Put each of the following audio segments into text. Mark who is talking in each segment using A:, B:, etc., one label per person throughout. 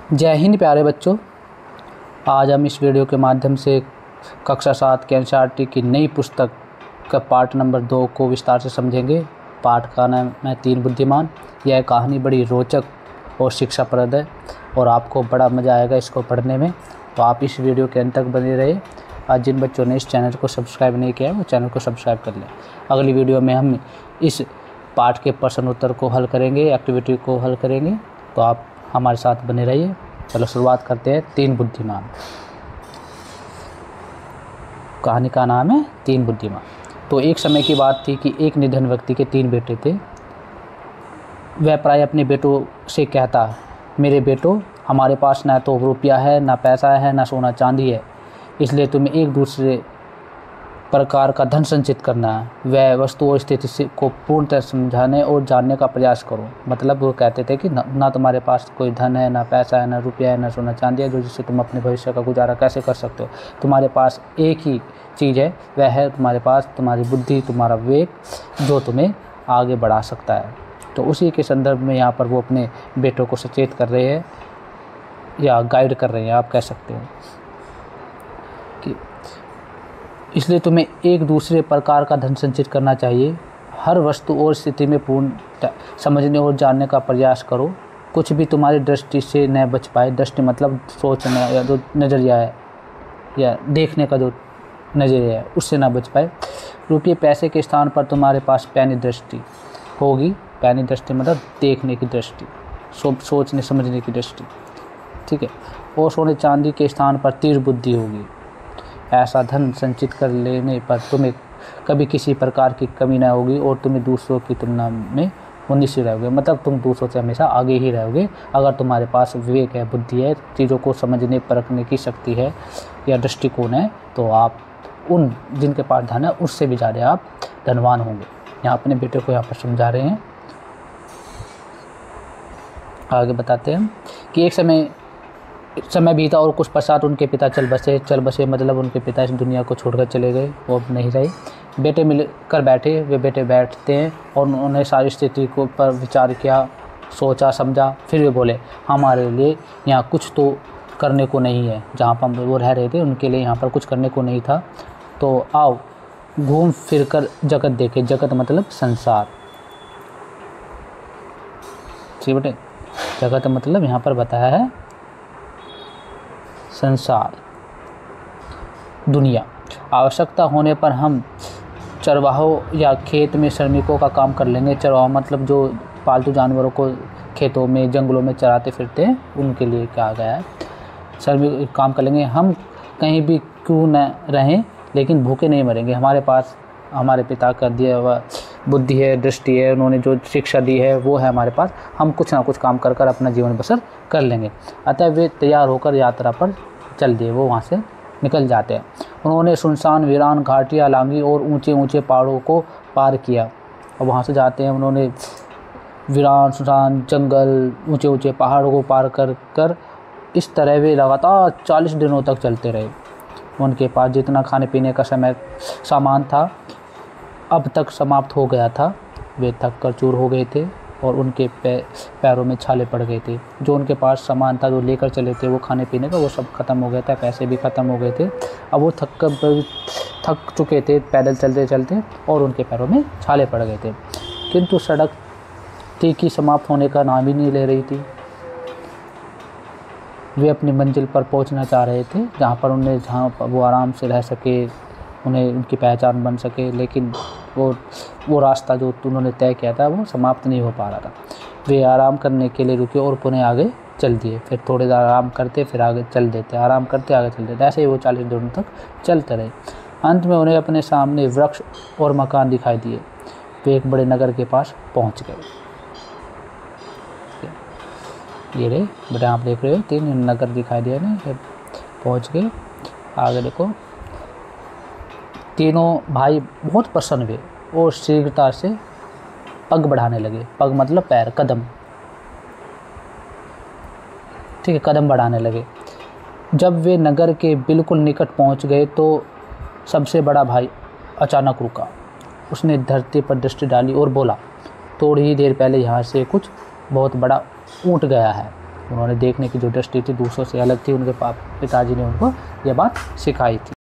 A: जय हिंद प्यारे बच्चों। आज हम इस वीडियो के माध्यम से कक्षा 7 के एनसीईआरटी की नई पुस्तक का पार्ट नंबर 2 को विस्तार से समझेंगे। पाठ का नाम है 3 बुद्धिमान। यह कहानी बड़ी रोचक और शिक्षाप्रद है और आपको बड़ा मज़ा आएगा इसको पढ़ने में, तो आप इस वीडियो के अंत तक बने रहे। आज जिन बच्चों ने इस चैनल को सब्सक्राइब नहीं किया है वो चैनल को सब्सक्राइब कर लें। अगली वीडियो में हम इस पाठ के प्रश्न उत्तर को हल करेंगे, एक्टिविटी को हल करेंगे, तो आप हमारे साथ बने रहिए। चलो शुरुआत करते हैं। 3 बुद्धिमान। कहानी का नाम है 3 बुद्धिमान। तो एक समय की बात थी कि एक निधन व्यक्ति के 3 बेटे थे। वह प्राय अपने बेटों से कहता, मेरे बेटों, हमारे पास ना तो रुपया है, ना पैसा है, ना सोना चांदी है, इसलिए तुम्हें एक दूसरे प्रकार का धन संचित करना है। वह वस्तु और स्थिति को पूर्णतः समझाने और जानने का प्रयास करो। मतलब वो कहते थे कि ना तुम्हारे पास कोई धन है, ना पैसा है, ना रुपया है, ना सोना चांदी है, जो जिससे तुम अपने भविष्य का गुजारा कैसे कर सकते हो। तुम्हारे पास एक ही चीज़ है, वह है तुम्हारे पास तुम्हारी बुद्धि, तुम्हारा विवेक, जो तुम्हें आगे बढ़ा सकता है। तो उसी के संदर्भ में यहाँ पर वो अपने बेटों को सचेत कर रहे हैं या गाइड कर रहे हैं, आप कह सकते हो कि इसलिए तुम्हें एक दूसरे प्रकार का धन संचित करना चाहिए। हर वस्तु और स्थिति में पूर्ण समझने और जानने का प्रयास करो। कुछ भी तुम्हारी दृष्टि से न बच पाए। दृष्टि मतलब सोचना या जो नज़रिया है या देखने का जो नज़रिया है उससे ना बच पाए। रुपये पैसे के स्थान पर तुम्हारे पास पैनी दृष्टि होगी। पैनी दृष्टि मतलब देखने की दृष्टि, सोचने समझने की दृष्टि, ठीक है। और सोने चांदी के स्थान पर तीव्र बुद्धि होगी। ऐसा धन संचित कर लेने पर तुम्हें कभी किसी प्रकार की कमी न होगी और तुम्हें दूसरों की तुलना में उन्नीस रहोगे। मतलब तुम दूसरों से हमेशा आगे ही रहोगे अगर तुम्हारे पास विवेक है, बुद्धि है, चीज़ों को समझने परखने की शक्ति है या दृष्टिकोण है, तो आप उन जिनके पास धन है उससे भी ज़्यादा आप धनवान होंगे। यहाँ अपने बेटे को यहाँ पर समझा रहे हैं। आगे बताते हैं कि एक समय बीता और कुछ पश्चात उनके पिता चल बसे मतलब उनके पिता इस दुनिया को छोड़कर चले गए, वो अब नहीं रहे। बेटे मिलकर बैठे, वे बेटे बैठते हैं और उन्होंने सारी स्थिति को पर विचार किया, सोचा समझा। फिर वे बोले, हमारे लिए यहाँ कुछ तो करने को नहीं है। जहाँ पर वो रह रहे थे उनके लिए यहाँ पर कुछ करने को नहीं था, तो आओ घूम फिर कर जगत देखे। जगत मतलब संसार, ठीक बेटे। जगत मतलब यहाँ पर बताया है संसार, दुनिया। आवश्यकता होने पर हम चरवाहों या खेत में श्रमिकों का काम कर लेंगे। चरवाहा मतलब जो पालतू जानवरों को खेतों में जंगलों में चराते फिरते हैं, उनके लिए कहा गया है। श्रमिक काम कर लेंगे। हम कहीं भी क्यों न रहें लेकिन भूखे नहीं मरेंगे। हमारे पास हमारे पिता का दिया हुआ बुद्धि है, दृष्टि है, उन्होंने जो शिक्षा दी है वो है हमारे पास। हम कुछ ना कुछ काम कर अपना जीवन बसर कर लेंगे। अतः वे तैयार होकर यात्रा पर चल दिए, वो वहाँ से निकल जाते हैं। उन्होंने सुनसान वीरान घाटियाँ लांगी और ऊंचे ऊंचे पहाड़ों को पार किया। और वहाँ से जाते हैं, उन्होंने वीरान सुनसान जंगल, ऊंचे ऊंचे पहाड़ों को पार कर इस तरह वे लगातार 40 दिनों तक चलते रहे। उनके पास जितना खाने पीने का सामान था अब तक समाप्त हो गया था। वे थक कर चूर हो गए थे और उनके पैरों में छाले पड़ गए थे। जो उनके पास सामान था, जो लेकर चले थे, वो खाने पीने का, वो सब ख़त्म हो गया था। पैसे भी ख़त्म हो गए थे। अब वो थक चुके थे पैदल चलते चलते और उनके पैरों में छाले पड़ गए थे। किंतु सड़क तीखी समाप्त होने का नाम ही नहीं ले रही थी। वे अपनी मंजिल पर पहुंचना चाह रहे थे, जहाँ पर वो आराम से रह सके, उन्हें उनकी पहचान बन सके। लेकिन वो रास्ता जो उन्होंने तय किया था वो समाप्त नहीं हो पा रहा था। वे आराम करने के लिए रुके और पुनः आगे चल दिए। फिर थोड़ी देर आराम करते, फिर आगे चल देते, आराम करते, आगे चल देते। ऐसे ही वो 40 दिनों तक चलते रहे। अंत में उन्हें अपने सामने वृक्ष और मकान दिखाई दिए। वे एक बड़े नगर के पास पहुँच गए। ये रहे बेटा, आप देख रहे हो 3 नगर दिखाई दिया ना, पहुँच गए। आगे देखो, तीनों भाई बहुत प्रसन्न हुए और शीघ्रता से पग बढ़ाने लगे। पग मतलब पैर, कदम, ठीक है, कदम बढ़ाने लगे। जब वे नगर के बिल्कुल निकट पहुंच गए तो सबसे बड़ा भाई अचानक रुका। उसने धरती पर दृष्टि डाली और बोला, थोड़ी ही देर पहले यहाँ से कुछ बहुत बड़ा ऊँट गया है। उन्होंने देखने की जो दृष्टि थी दूसरों से अलग थी, उनके पिताजी ने उनको यह बात सिखाई थी।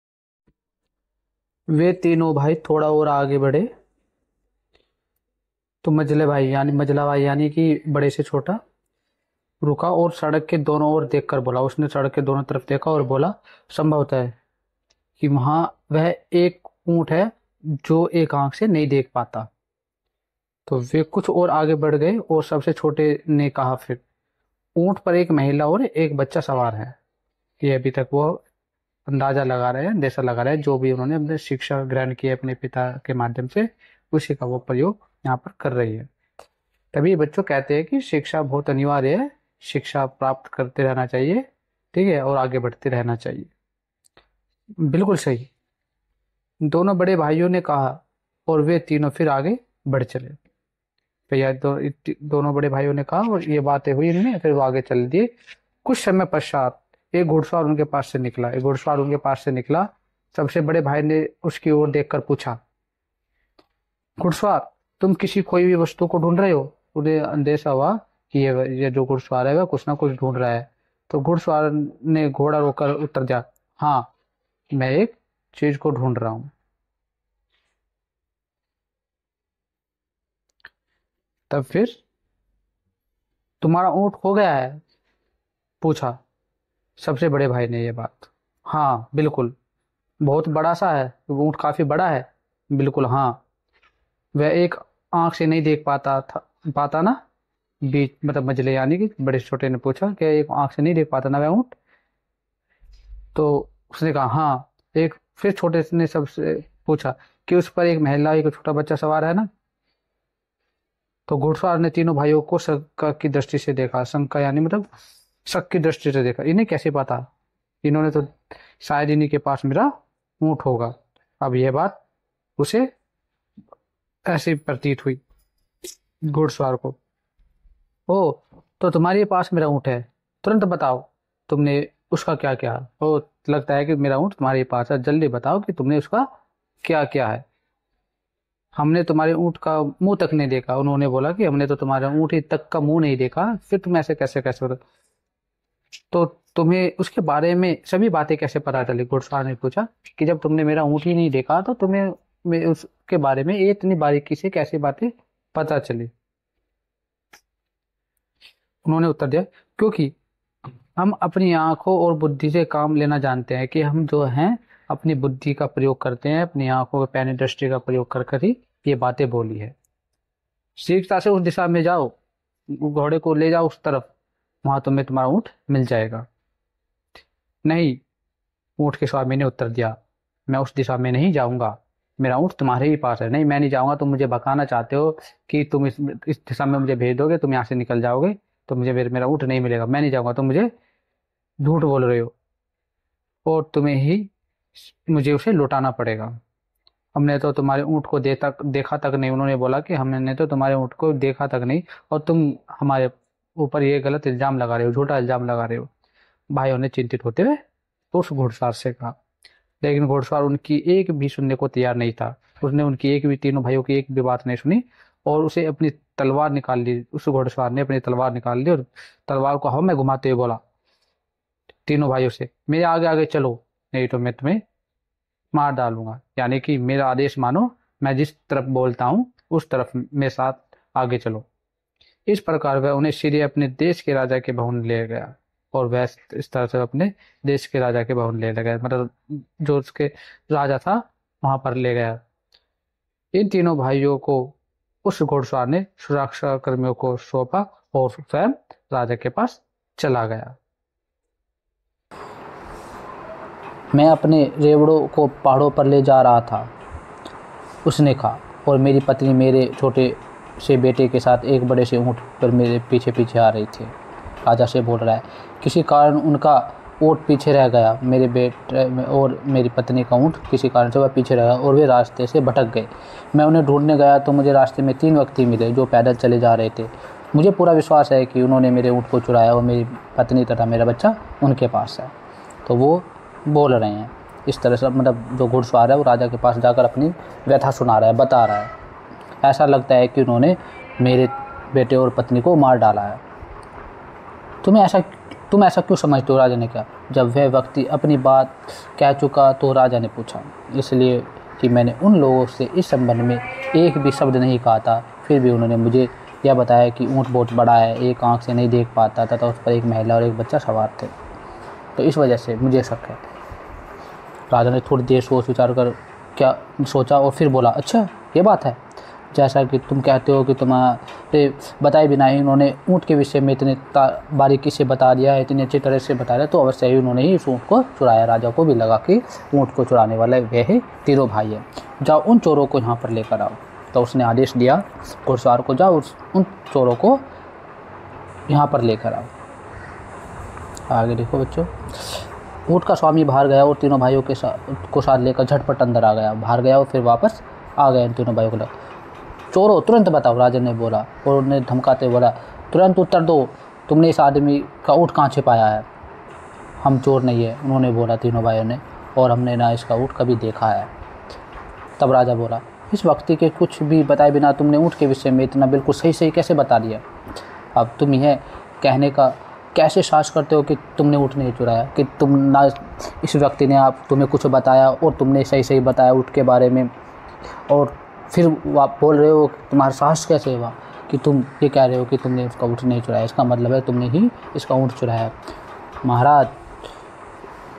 A: वे तीनों भाई थोड़ा और आगे बढ़े तो मझला भाई यानी कि बड़े से छोटा रुका और सड़क के दोनों ओर देखकर बोला, उसने सड़क के दोनों तरफ देखा और बोला, संभवतः है कि वहां वह एक ऊंट है जो एक आंख से नहीं देख पाता। तो वे कुछ और आगे बढ़ गए और सबसे छोटे ने कहा, फिर ऊंट पर एक महिला और एक बच्चा सवार है। ये अभी तक वो अंदाजा लगा रहे हैं, अंदेशा लगा रहे हैं, जो भी उन्होंने अपने शिक्षा ग्रहण की अपने पिता के माध्यम से, उसी का वो प्रयोग यहाँ पर कर रही है। तभी बच्चों कहते हैं कि शिक्षा बहुत अनिवार्य है, शिक्षा प्राप्त करते रहना चाहिए, ठीक है, और आगे बढ़ते रहना चाहिए। बिल्कुल सही, दोनों बड़े भाइयों ने कहा और वे तीनों फिर आगे बढ़ चले। भैया दोनों बड़े भाइयों ने कहा और ये बातें हुई इनमें, फिर वो आगे चल दिए। कुछ समय पश्चात एक घुड़सवार उनके पास से निकला। सबसे बड़े भाई ने उसकी ओर देखकर पूछा, घुड़सवार, तुम किसी कोई भी वस्तु को ढूंढ रहे हो? उन्हें अंदेशा हुआ कि ये जो घुड़सवार है वह कुछ ना कुछ ढूंढ रहा है। तो घुड़सवार ने घोड़ा रोककर उत्तर दिया, हाँ, मैं एक चीज को ढूंढ रहा हूं। तब फिर, तुम्हारा ऊंट खो गया है? पूछा सबसे बड़े भाई ने ये बात। हाँ बिल्कुल, बहुत बड़ा सा है, ऊंट काफी बड़ा है। बिल्कुल हाँ, वह एक आंख से नहीं देख पाता ना? बीच मतलब मजले यानी कि बड़े छोटे ने पूछा कि एक आंख से नहीं देख पाता ना वह ऊंट? तो उसने कहा हाँ। एक फिर छोटे ने सबसे पूछा कि उस पर एक महिला एक छोटा बच्चा सवार है ना? तो घुड़सवार ने तीनों भाइयों को शंका की दृष्टि से देखा। शंका यानी मतलब शक की दृष्टि से देखा। इन्हें कैसे पता? इन्होंने तो शायद इन्हीं के पास मेरा ऊंट होगा। अब यह बात उसे ऐसी प्रतीत हुई घुड़सवार को। ओ, तो तुम्हारे पास मेरा ऊंट है, तुरंत बताओ तुमने उसका क्या किया। ओ, लगता है कि मेरा ऊंट तुम्हारे पास है, जल्दी बताओ कि तुमने उसका क्या किया है। हमने तुम्हारे ऊंट का मुंह तक नहीं देखा। उन्होंने बोला कि हमने तो तुम्हारे ऊंट ही तक का मुंह नहीं देखा, फिर तुम ऐसे कैसे कैसे हो? तो तुम्हें उसके बारे में सभी बातें कैसे पता चली? घुड़सवार ने पूछा कि जब तुमने मेरा ऊंट ही नहीं देखा तो तुम्हें उसके बारे में इतनी बारीकी से कैसे बातें पता चली? उन्होंने उत्तर दिया, क्योंकि हम अपनी आंखों और बुद्धि से काम लेना जानते हैं, कि हम जो हैं अपनी बुद्धि का प्रयोग करते हैं, अपनी आंखों के पैनी दृष्टि का प्रयोग कर कर ही ये बातें बोली है। शीघ्रता से उस दिशा में जाओ, घोड़े को ले जाओ उस तरफ, वहां तुम्हें तुम्हारा ऊंट मिल जाएगा। नहीं, ऊंट के स्वामी ने उत्तर दिया, मैं उस दिशा में नहीं जाऊंगा, मेरा ऊंट तुम्हारे ही पास है। नहीं, मैं नहीं जाऊंगा। तुम मुझे भगाना चाहते हो कि तुम इस दिशा में मुझे भेज दोगे, तुम यहाँ से निकल जाओगे तो मुझे मेरा ऊंट नहीं मिलेगा। मैं नहीं जाऊंगा, तुम मुझे झूठ बोल रहे हो और तुम्हें ही मुझे उसे लौटाना पड़ेगा। हमने तो तुम्हारे ऊंट को देखा तक नहीं। उन्होंने बोला कि हमने तो तुम्हारे ऊंट को देखा तक नहीं और तुम हमारे ऊपर ये गलत इल्जाम लगा रहे हो, झूठा इल्जाम लगा रहे हो। भाइयों ने चिंतित होते हुए उस घुड़सवार से कहा। लेकिन घुड़सवार उनकी एक भी सुनने को तैयार नहीं था। उसने उनकी एक भी, तीनों भाइयों की एक भी बात नहीं सुनी और उसे अपनी तलवार निकाल ली। उस घुड़सवार ने अपनी तलवार निकाल ली और तलवार को हवा में घुमाते हुए बोला तीनों भाइयों से, मेरे आगे आगे चलो, नहीं तो मैं तुम्हें मार डालूंगा। यानी कि मेरा आदेश मानो, मैं जिस तरफ बोलता हूँ उस तरफ मेरे साथ आगे चलो। इस प्रकार वह उन्हें सीधे अपने देश के राजा के भवन ले गया और वह इस तरह से अपने देश के राजा के भवन ले गया, मतलब जो उसके राजा था वहां पर ले गया। इन तीनों भाइयों को उस घुड़सवार ने सुरक्षा कर्मियों को सौंपा और स्वयं राजा के पास चला गया। मैं अपने रेवड़ों को पहाड़ों पर ले जा रहा था, उसने कहा, और मेरी पत्नी मेरे छोटे से बेटे के साथ एक बड़े से ऊंट पर मेरे पीछे पीछे आ रही थी। राजा से बोल रहा है, किसी कारण उनका ऊंट पीछे रह गया। मेरे बेटे और मेरी पत्नी का ऊंट किसी कारण से वह पीछे रह गया और वे रास्ते से भटक गए। मैं उन्हें ढूंढने गया तो मुझे रास्ते में 3 व्यक्ति मिले जो पैदल चले जा रहे थे। मुझे पूरा विश्वास है कि उन्होंने मेरे ऊंट को चुराया और मेरी पत्नी तथा मेरा बच्चा उनके पास है। तो वो बोल रहे हैं इस तरह से, मतलब जो घुड़सवार है वो राजा के पास जाकर अपनी व्यथा सुना रहा है, बता रहा है। ऐसा लगता है कि उन्होंने मेरे बेटे और पत्नी को मार डाला है। तुम ऐसा क्यों समझते हो? राजा ने कहा। जब वह व्यक्ति अपनी बात कह चुका तो राजा ने पूछा, इसलिए कि मैंने उन लोगों से इस संबंध में एक भी शब्द नहीं कहा था, फिर भी उन्होंने मुझे यह बताया कि ऊँट बहुत बड़ा है, एक आँख से नहीं देख पाता तथा उस पर एक महिला और एक बच्चा सवार थे, तो इस वजह से मुझे शक है। राजा ने थोड़ी देर सोच विचार कर क्या सोचा और फिर बोला, अच्छा ये बात है। जैसा कि तुम कहते हो कि तुम्हारे बताए बिना ही उन्होंने ऊँट के विषय में इतने बारीकी से बता दिया है, इतनी अच्छी तरह से बता दिया, तो अवश्य ही उन्होंने ही उस ऊँट को चुराया। राजा को भी लगा कि ऊँट को चुराने वाले वे ही तीनों भाई हैं। जाओ उन चोरों को यहाँ पर लेकर आओ। तो उसने आदेश दिया घुड़सवार को, जाओ उन चोरों को यहाँ पर लेकर आओ। आगे देखो बच्चों, ऊँट का स्वामी बाहर गया और तीनों भाइयों के साथ लेकर झटपट अंदर आ गया, बाहर गया और फिर वापस आ गया। इन तीनों भाइयों को लगा, चोरों तुरंत बताओ, राजा ने बोला, और उन्हें धमकाते बोला, तुरंत उत्तर दो, तुमने इस आदमी का ऊँट कहाँ छिपाया है? हम चोर नहीं है, उन्होंने बोला तीनों भाइयों ने, और हमने ना इसका ऊँट कभी देखा है। तब राजा बोला, इस व्यक्ति के कुछ भी बताए बिना तुमने ऊँट के विषय में इतना बिल्कुल सही सही कैसे बता दिया? अब तुम यह कहने का कैसे साहस करते हो कि तुमने ऊँट नहीं चुराया, कि तुम ना इस व्यक्ति ने तुम्हें कुछ बताया और तुमने सही सही बताया ऊँट के बारे में, और फिर आप बोल रहे हो तुम्हारा साहस कैसे हुआ कि तुम ये कह रहे हो कि तुमने उसका ऊँट नहीं चुराया? इसका मतलब है तुमने ही इसका ऊँट चुराया। महाराज,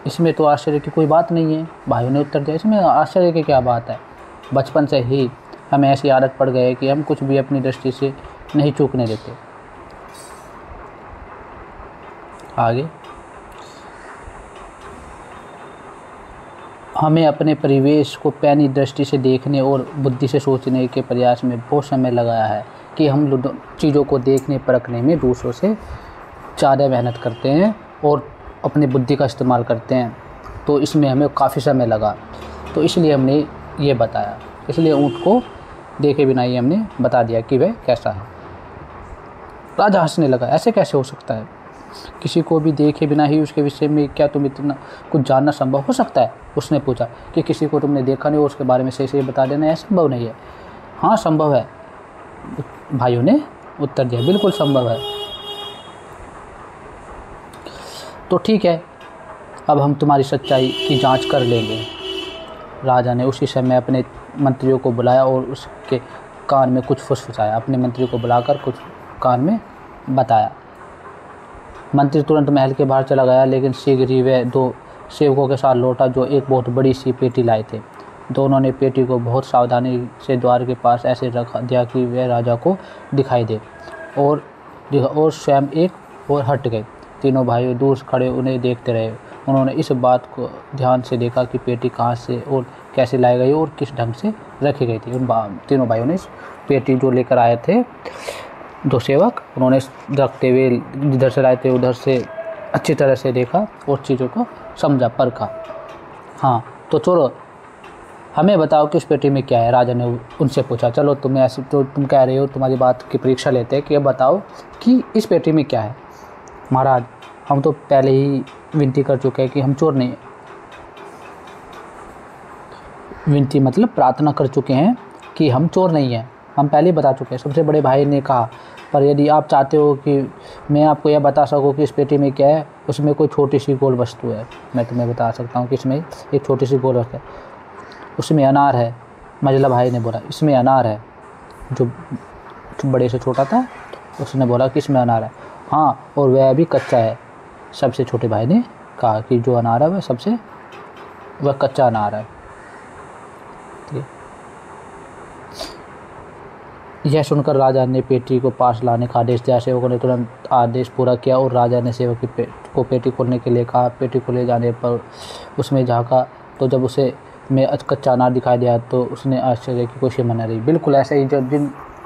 A: इसमें तो आश्चर्य की कोई बात नहीं है, भाइयों ने उत्तर दिया। इसमें आश्चर्य की क्या बात है? बचपन से ही हमें ऐसी आदत पड़ गई है कि हम कुछ भी अपनी दृष्टि से नहीं चूकने देते। आगे, हमें अपने परिवेश को पैनी दृष्टि से देखने और बुद्धि से सोचने के प्रयास में बहुत समय लगाया है कि हम चीज़ों को देखने परखने में दूसरों से ज़्यादा मेहनत करते हैं और अपनी बुद्धि का इस्तेमाल करते हैं, तो इसमें हमें काफ़ी समय लगा, तो इसलिए हमने ये बताया, इसलिए ऊँट को देखे बिना ही हमने बता दिया कि वह कैसा है। राजा हंसने लगा, ऐसे कैसे हो सकता है? किसी को भी देखे बिना ही उसके विषय में क्या तुम इतना कुछ जानना संभव हो सकता है? उसने पूछा कि किसी को तुमने देखा नहीं और उसके बारे में सही सही बता देना यह संभव नहीं है। हाँ संभव है, भाइयों ने उत्तर दिया, बिल्कुल संभव है। तो ठीक है, अब हम तुम्हारी सच्चाई की जांच कर लेंगे। राजा ने उसी समय अपने मंत्रियों को बुलाया और उसके कान में कुछ फुसफुसाया, अपने मंत्री को बुलाकर कुछ कान में बताया। मंत्री तुरंत महल के बाहर चला गया, लेकिन शीघ्र ही वह दो सेवकों के साथ लौटा जो एक बहुत बड़ी सी पेटी लाए थे। दोनों ने पेटी को बहुत सावधानी से द्वार के पास ऐसे रख दिया कि वह राजा को दिखाई दे, और स्वयं एक और हट गए। तीनों भाई दूर खड़े उन्हें देखते रहे। उन्होंने इस बात को ध्यान से देखा कि पेटी कहाँ से और कैसे लाई गई और किस ढंग से रखी गई थी। उन तीनों भाइयों ने इस पेटी जो लेकर आए थे दो सेवक, उन्होंने रखते हुए जिधर से लाए थे उधर से अच्छी तरह से देखा और चीज़ों को समझा, परखा। हाँ तो चलो हमें बताओ कि उस पेटी में क्या है? राजा ने उनसे पूछा। चलो तुम्हें ऐसे तो तुम कह रहे हो, तुम्हारी बात की परीक्षा लेते हैं कि अब बताओ कि इस पेटी में क्या है। महाराज, हम तो पहले ही विनती कर चुके हैं कि हम चोर नहीं हैं। विनती मतलब प्रार्थना कर चुके हैं कि हम चोर नहीं हैं, हम पहले ही बता चुके हैं। सबसे बड़े भाई ने कहा, पर यदि आप चाहते हो कि मैं आपको यह बता सकूं कि इस पेटी में क्या है, उसमें कोई छोटी सी गोल वस्तु है, मैं तुम्हें बता सकता हूं कि इसमें एक छोटी सी गोल वस्तु है, उसमें अनार है। मझला भाई ने बोला इसमें अनार है। जो बड़े से छोटा था उसने बोला कि इसमें अनार है। हाँ, और वह अभी कच्चा है। सबसे छोटे भाई ने कहा कि जो अनार है वह कच्चा अनार है। यह सुनकर राजा ने पेटी को पास लाने का आदेश दिया। सेवकों ने तुरंत आदेश पूरा किया और राजा ने सेवक को पेटी खोलने के लिए कहा। पेटी को ले जाने पर उसमें झाँका तो जब उसे में कच्चा अनार दिखाई दिया तो उसने आश्चर्य की कोई सीमा न रही। बिल्कुल ऐसे ही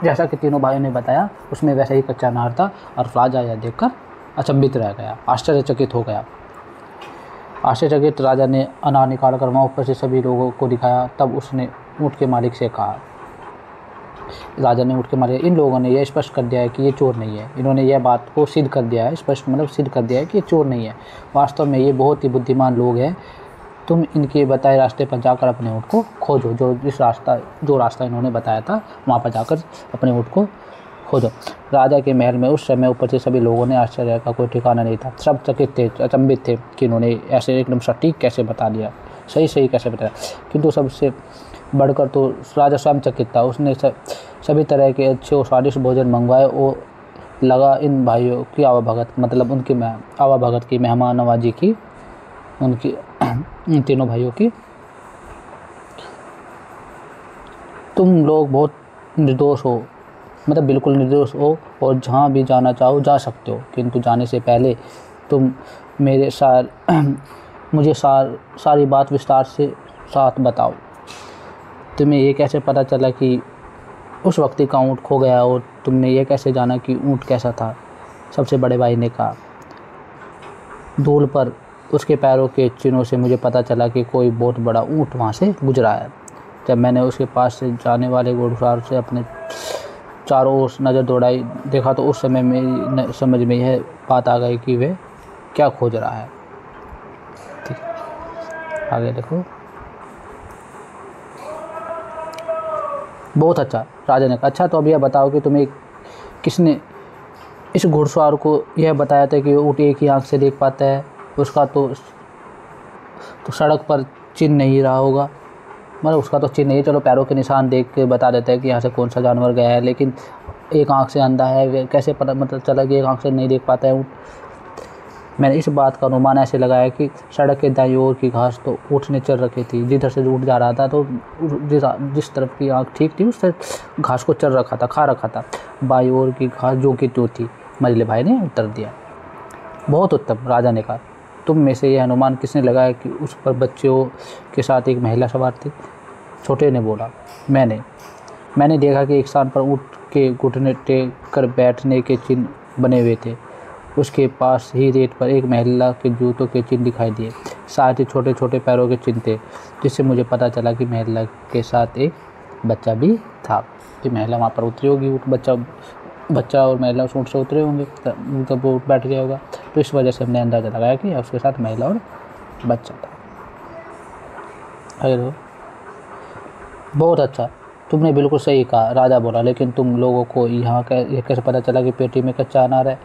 A: जैसा कि तीनों भाइयों ने बताया उसमें वैसा ही कच्चा अनार था, और राजा यह देखकर अचंभित रह गया, आश्चर्यचकित हो गया। आश्चर्यचकित राजा ने अनार निकाल कर वहाँ ऊपर से सभी लोगों को दिखाया। तब उसने ऊँट के मालिक से कहा, राजा ने ऊँट के मालिक, इन लोगों ने यह स्पष्ट कर दिया है कि ये चोर नहीं है। इन्होंने यह बात को सिद्ध कर दिया है, स्पष्ट मतलब सिद्ध कर दिया है कि ये चोर नहीं है। वास्तव में ये बहुत ही बुद्धिमान लोग हैं। तुम इनके बताए रास्ते पर जाकर अपने ऊँट को खोजो। जो रास्ता इन्होंने बताया था वहाँ पर जाकर अपने ऊँट को खुद। राजा के महल में उस समय उपस्थित सभी लोगों ने आश्चर्य का कोई ठिकाना नहीं था। सब चकित थे, अचंभित थे कि इन्होंने ऐसे एकदम सटीक कैसे बता दिया, सही कैसे बताया। किंतु सबसे बढ़कर तो राजा स्वयं चकित था। उसने सभी तरह के अच्छे और स्वादिष्ट भोजन मंगवाए और लगा इन भाइयों की आवाभगत, मतलब उनकी आवाभगत की, मेहमान नवाजी की, उनकी इन तीनों भाइयों की। तुम लोग बहुत निर्दोष हो, मतलब बिल्कुल निर्दोष हो, और जहाँ भी जाना चाहो जा सकते हो, किंतु जाने से पहले तुम मेरे मुझे सारी बात विस्तार से साथ बताओ। तुम्हें ये कैसे पता चला कि उस व्यक्ति का ऊँट खो गया, और तुमने ये कैसे जाना कि ऊँट कैसा था? सबसे बड़े भाई ने कहा, धूल पर उसके पैरों के चिन्हों से मुझे पता चला कि कोई बहुत बड़ा ऊँट वहाँ से गुजरा है। जब मैंने उसके पास से जाने वाले घुड़सवार से अपने चारों ओर नज़र दौड़ाई देखा तो उस समय मेरी समझ में यह बात आ गई कि वह क्या खोज रहा है। ठीक, आगे देखो। बहुत अच्छा, राजा ने कहा। अच्छा, तो अब यह बताओ कि तुम्हें किसने इस घुड़सवार को यह बताया था कि ऊँट एक ही आँख से देख पाता है? उसका तो सड़क पर चिन्ह नहीं रहा होगा, मतलब उसका तो चिन्ह नहीं, चलो पैरों के निशान देख के बता देता है कि यहाँ से कौन सा जानवर गया है, लेकिन एक आँख से अंधा है, कैसे पता मतलब चला कि एक आँख से नहीं देख पाता है ऊँट? मैंने इस बात का अनुमान ऐसे लगाया कि सड़क के दाईं ओर की घास तो ऊँट ने चर रखी थी। जिधर से ऊँट जा रहा था तो जिस तरफ की आँख ठीक थी उस घास को चर रखा था, खा रखा था। बाईं ओर की घास जो कि तो थी, मझले भाई ने उत्तर दिया। बहुत उत्तम, राजा ने कहा। तुम में से यह अनुमान किसने लगाया कि उस पर बच्चों के साथ एक महिला सवार थी? छोटे ने बोला, मैंने देखा कि एक स्थान पर ऊँट के घुटने टेक कर बैठने के चिन्ह बने हुए थे। उसके पास ही रेत पर एक महिला के जूतों के चिन्ह दिखाई दिए, साथ ही छोटे छोटे पैरों के चिन्ह थे, जिससे मुझे पता चला कि महिला के साथ एक बच्चा भी था। कि महिला वहाँ पर उतरी होगी, ऊँट बच्चा और महिला उस ऊँट से उतरे होंगे, तब वो बैठ गया होगा। तो इस वजह से हमने अंदाज़ा लगाया कि उसके साथ महिला और बच्चा था। अरे बहुत अच्छा, तुमने बिल्कुल सही कहा, राजा बोला। लेकिन तुम लोगों को यहाँ यह कैसे पता चला कि पेटी में कच्चा अनार है?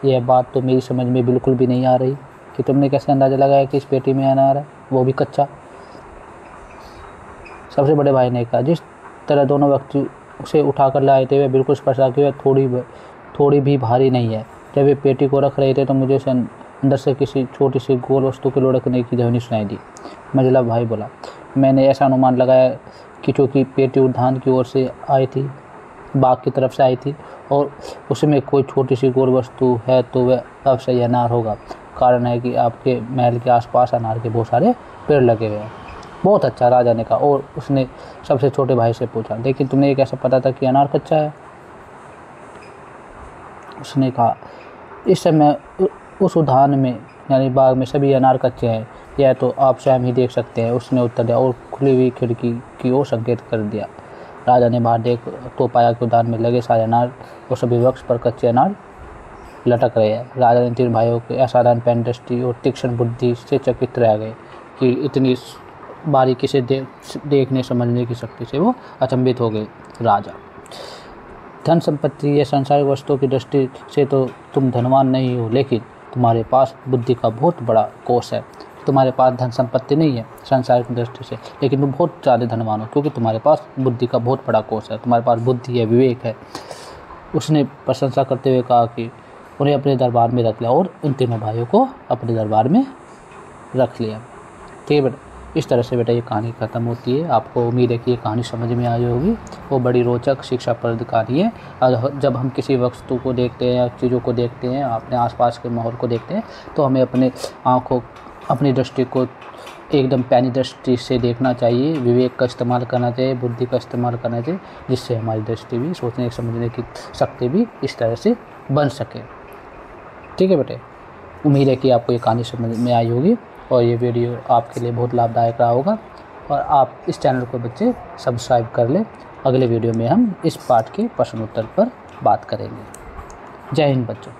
A: यह बात तो मेरी समझ में बिल्कुल भी नहीं आ रही कि तुमने कैसे अंदाज़ा लगाया कि इस पेटी में अनार है, वो भी कच्चा। सबसे बड़े भाई ने कहा, जिस तरह दोनों व्यक्ति उसे उठा कर लाए थे वे बिल्कुल स्पष्ट था कि वह थोड़ी भी भारी नहीं है। जब वे पेटी को रख रहे थे तो मुझे अंदर से किसी छोटी सी गोल वस्तु के लुढ़कने की ध्वनि सुनाई दी। मझला भाई बोला, मैंने ऐसा अनुमान लगाया कि चूँकि पेटी उद्यान की ओर से आई थी, बाग की तरफ से आई थी, और उसमें कोई छोटी सी गोल वस्तु है तो वह अवश्य यह अनार होगा। कारण है कि आपके महल के आसपास अनार के बहुत सारे पेड़ लगे हुए हैं। बहुत अच्छा, राजा ने कहा। और उसने सबसे छोटे भाई से पूछा, लेकिन तुमने ये कैसे पता था कि अनार कच्चा है? उसने कहा, इस समय उस उद्यान में यानी बाग में सभी अनार कच्चे हैं, यह तो आप स्वयं ही देख सकते हैं। उसने उत्तर दिया और खुली हुई खिड़की की ओर संकेत कर दिया। राजा ने बाहर देख तो पाया कि उद्यान में लगे सारे अनार और सभी वृक्ष पर कच्चे अनार लटक रहे हैं। राजा ने तीन भाइयों के असाधारण पेन दृष्टि और तीक्ष्ण बुद्धि से चकित रह गए कि इतनी बारीकी से देखने समझने की शक्ति से वो अचंभित हो गए। राजा, धन संपत्ति या सांसारिक वस्तुओं की दृष्टि से तो तुम धनवान नहीं हो, लेकिन तुम्हारे पास बुद्धि का बहुत बड़ा कोष है। तुम्हारे पास धन संपत्ति नहीं है सांसारिक दृष्टि से, लेकिन तुम बहुत ज़्यादा धनवान हो क्योंकि तुम्हारे पास बुद्धि का बहुत बड़ा कोष है, तुम्हारे पास बुद्धि है, विवेक है। उसने प्रशंसा करते हुए कहा कि उन्हें अपने दरबार में रख लिया, और उन तीनों भाइयों को अपने दरबार में रख लिया। ठीक है बेटा, इस तरह से बेटा ये कहानी ख़त्म होती है। आपको उम्मीद है कि ये कहानी समझ में आई होगी। वो बड़ी रोचक शिक्षाप्रद कहानी है। और जब हम किसी वस्तु को देखते हैं या चीज़ों को देखते हैं, अपने आसपास के माहौल को देखते हैं, तो हमें अपने आँखों, अपनी दृष्टि को एकदम पैनी दृष्टि से देखना चाहिए, विवेक का इस्तेमाल करना चाहिए, बुद्धि का इस्तेमाल करना चाहिए, जिससे हमारी दृष्टि भी, सोचने समझने की शक्ति भी इस तरह से बन सके। ठीक है बेटे, उम्मीद है कि आपको ये कहानी समझ में आई होगी और ये वीडियो आपके लिए बहुत लाभदायक रहा होगा। और आप इस चैनल को बच्चे सब्सक्राइब कर लें। अगले वीडियो में हम इस पाठ के प्रश्न उत्तर पर बात करेंगे। जय हिंद बच्चों।